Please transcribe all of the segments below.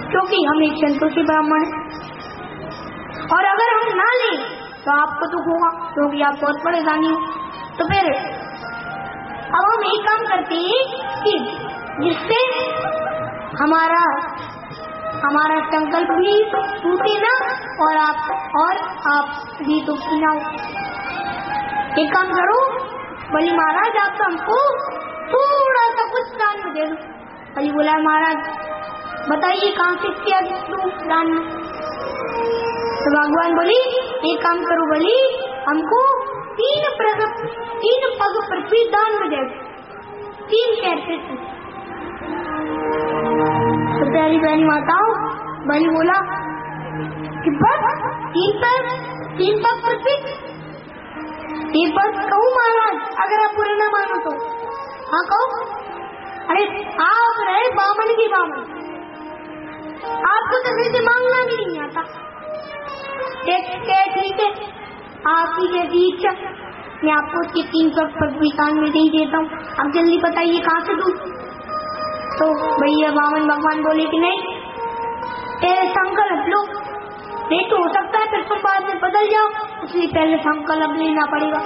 क्योंकि हम एक संतोषी ब्राह्मण हैं। और अगर हम ना लें तो आपको दुख होगा क्योंकि आप बहुत परेशानी हो। तो फिर अब हम एक काम करते हैं कि जिससे हमारा संकल्प भी टूटे ना और आप भी दुखी ना हो। एक काम करो, बलि महाराज आप तो हमको थोड़ा सा कुछ दान में दे दो। बलि बोला महाराज बताइए कहाँ से क्या दूं दान में। तो भगवान बोली एक काम करो बलि, हमको 3 पग पृथ्वी दान में दे दो, 3 कहते थे। तो प्यारी बहनी माताओं, बलि बोला कि बस 3 पग पृथ्वी, 3 पग कहूँ महाराज अगर आप बुरे ना मानो तो। हाँ कहो। अरे आप रहे बामन की बामन, आपको तो वैसे मांगना भी नहीं आता। ठीक है आपकी जैसी इच्छा, मैं आपको 3 पग पृथ्वी दान में दे देता हूँ। अब जल्दी बताइए कहाँ से दूं। तो भैया बामन भगवान बोले कि नहीं, संकल्प लो, नहीं तो हो सकता है फिर तुम बाद में बदल जाओ, इसलिए पहले संकल्प लेना पड़ेगा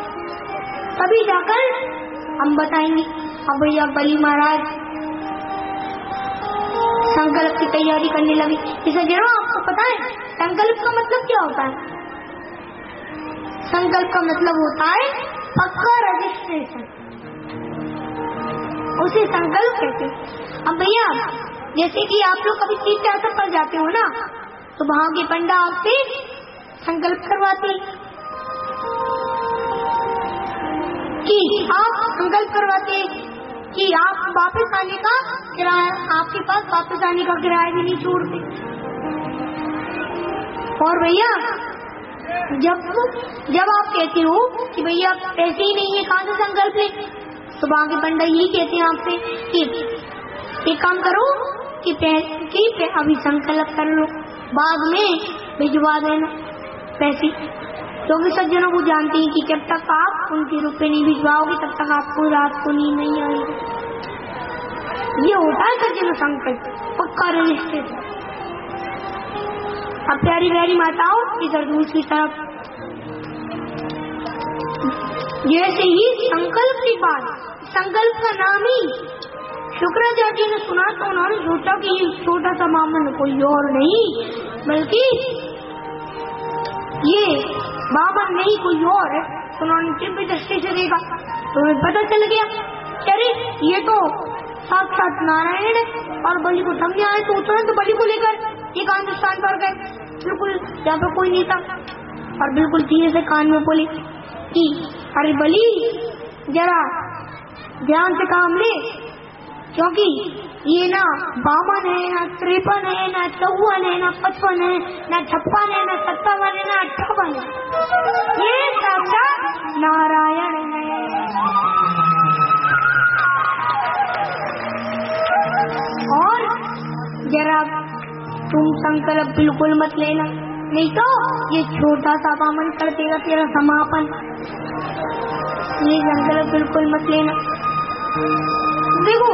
तभी जाकर हम बताएंगे। अब भैया बलि महाराज संकल्प की तैयारी करने लगी। इसे जरूर आपको पता है संकल्प का मतलब क्या होता है। संकल्प का मतलब होता है पक्का रजिस्ट्रेशन, उसे संकल्प कहते हैं। अब भैया जैसे कि आप लोग कभी तीर्थ पर जाते हो ना, तो वहां के पंडा आपसे संकल्प करवाते कि आप वापस आने का किराया, आपके पास वापस आने का किराया भी नहीं छोड़ते। और भैया जब आप कहते हो कि भैया पैसे ही नहीं है कहाँ से संकल्प ले, तो वहां के पंडा यही कहते हैं आपसे कि एक काम करो कि अभी संकल्प कर लो, बाद में भिजवा देना पैसे, क्योंकि सज्जनों को जानते हैं कि जब तक आप उनके रुपए नहीं भिजवाओगे तब तक आपको रात को नींद नहीं आएगी। ये होता है सज्जनों संकल्प, पक्का रजिस्ट्रेशन। अब प्यारी प्यारी माताओं, इधर दूसरी तरफ जैसे ही संकल्प की बात, संकल्प का नाम ही शुक्राचार्य ने सुना तो उन्होंने सोचा कि ये छोटा सा बामन कोई और नहीं बल्कि ये बामन नहीं कोई और है। तो उन्होंने दिव्य दृष्टि से देखा तो उन्हें पता चल गया अरे ये तो साक्षात नारायण है। और बलि को समझ आए तो तुरंत बलि को लेकर एकांत स्थान पर गए, बिल्कुल जहाँ पर कोई नहीं था, और बिल्कुल धीरे से कान में बोले कि अरे बलि जरा ध्यान से काम ले, क्योंकि ये ना बामन है, ना 53 है, ना 54 है, ना 55 है, ना 56 है, ना 57 है, ना 58 है, ये साक्षात नारायण है। और जरा तुम संकल्प बिल्कुल मत लेना, नहीं तो ये छोटा सा बामन कर देगा तेरा समापन। ये संकल्प बिल्कुल मत लेना। देखो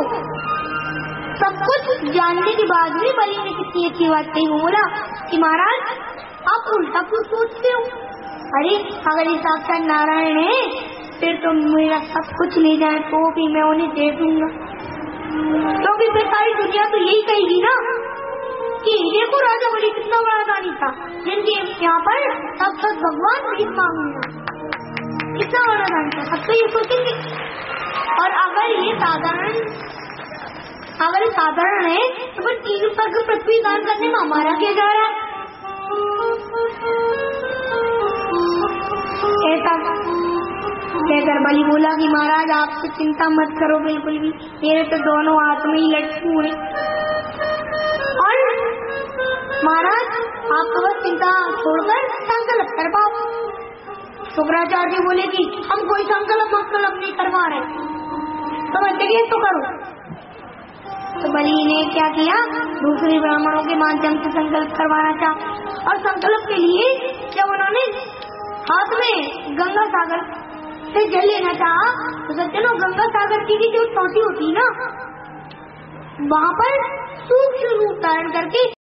सब कुछ जानने के बाद भी बलि ने कितनी अच्छी बात कही। वो बोला कि महाराज आप उल्टा क्यों सोचते हो, अरे अगर ये साक्षात नारायण है फिर तो मेरा सब कुछ ले जाए तो भी मैं उन्हें दे दूंगा, क्योंकि फिर सारी दुनिया तो यही कहेगी ना कि देखो राजा बलि कितना बड़ा दानी था, जिनके यहाँ पर सब भगवान भीख मांगूंगा, कितना बड़ा दानी था, सब तो ये सोचेंगे। और अगर ये साधारण है तो फिर 3 पग पृथ्वी दान करने में हमारा क्या जा रहा है। ऐसा कहकर बलि बोला कि महाराज आपसे चिंता मत करो बिल्कुल भी, मेरे तो दोनों हाथ में ही लटके हुए, और महाराज आप तो बस चिंता छोड़कर संकल्प कर पाओ। शुक्राचार्य बोले कि हम कोई संकल्प नहीं करवा रहे, तो मैं तो करो। तो बलि ने क्या किया, दूसरे ब्राह्मणों के माध्यम से संकल्प करवाना चाहा, और संकल्प के लिए जब उन्होंने हाथ में गंगा सागर से जल लेना चाहा तो सज्जनों गंगा सागर की जो चौथी होती ना, वहाँ पर सूक्ष्म रूप धारण करके